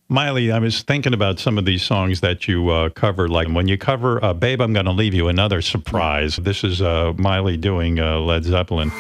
Miley, I was thinking about some of these songs that you cover. Like when you cover Babe, I'm Gonna Leave You, another surprise. This is Miley doing Led Zeppelin.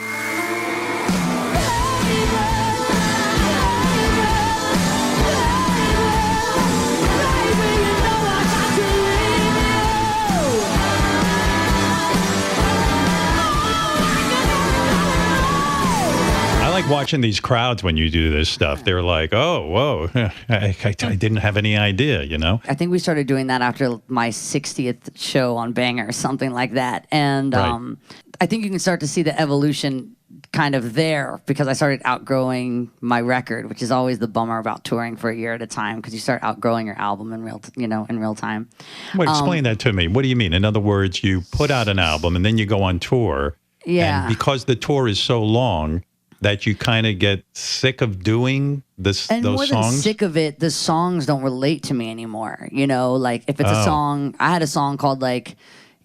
Watching these crowds when you do this stuff, they're like, oh, whoa, I didn't have any idea, you know? I think we started doing that after my 60th show on Banger or something like that. And right. I think you can start to see the evolution kind of there because I started outgrowing my record, which is always the bummer about touring for a year at a time because you start outgrowing your album in real time. Wait, explain that to me. What do you mean? In other words, you put out an album and then you go on tour. Yeah. And because the tour is so long, that you kind of get sick of doing those and more songs? Than sick of it, the songs don't relate to me anymore. You know, like if it's a song, I had a song called like,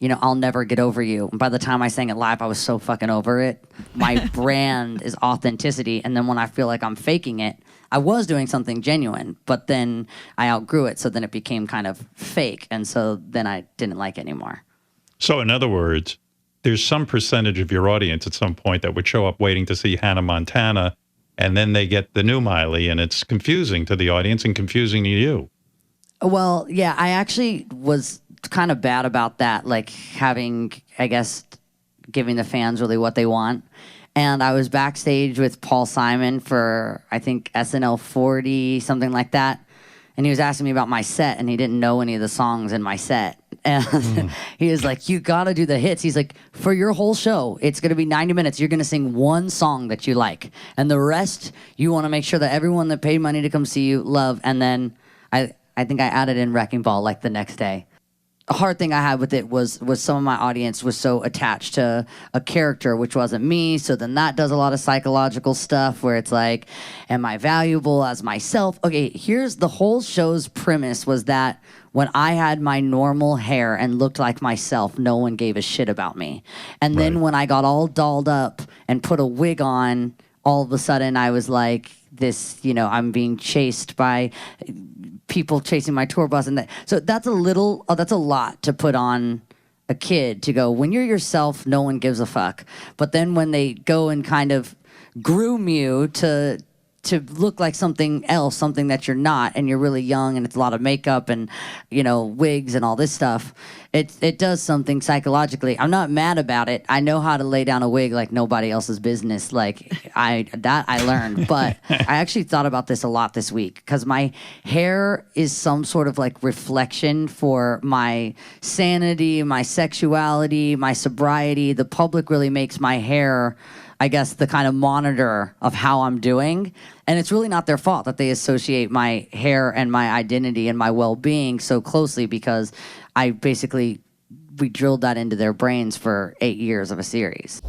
I'll Never Get Over You. And by the time I sang it live, I was so fucking over it. My brand is authenticity. And then when I feel like I'm faking it, I was doing something genuine, but then I outgrew it. So then it became kind of fake. And so then I didn't like it anymore. So in other words, there's some percentage of your audience at some point that would show up waiting to see Hannah Montana, and then they get the new Miley, and it's confusing to the audience and confusing to you. Well, yeah, I actually was kind of bad about that, like having, I guess, giving the fans really what they want. And I was backstage with Paul Simon for, I think, SNL 40, something like that. And he was asking me about my set, and he didn't know any of the songs in my set. And he was like, you got to do the hits. He's like, for your whole show, it's going to be 90 minutes. You're going to sing one song that you like. And the rest, you want to make sure that everyone that paid money to come see you love. And then I think I added in Wrecking Ball like the next day. The hard thing I had with it was some of my audience was so attached to a character, which wasn't me. So then that does a lot of psychological stuff where it's like, am I valuable as myself? Okay, here's the whole show's premise was that when I had my normal hair and looked like myself, no one gave a shit about me. And then when I got all dolled up and put a wig on, all of a sudden I was like this, I'm being chased by people chasing my tour bus. And so that's a lot to put on a kid to go, when you're yourself, no one gives a fuck. But then when they go and kind of groom you to look like something else, something that you're not, and you're really young, and it's a lot of makeup and, wigs and all this stuff, it does something psychologically. I'm not mad about it. I know how to lay down a wig like nobody else's business. Like I learned, but I actually thought about this a lot this week because my hair is some sort of like reflection for my sanity, my sexuality, my sobriety. The public really makes my hair, I guess, the kind of monitor of how I'm doing. And it's really not their fault that they associate my hair and my identity and my well-being so closely because we drilled that into their brains for 8 years of a series.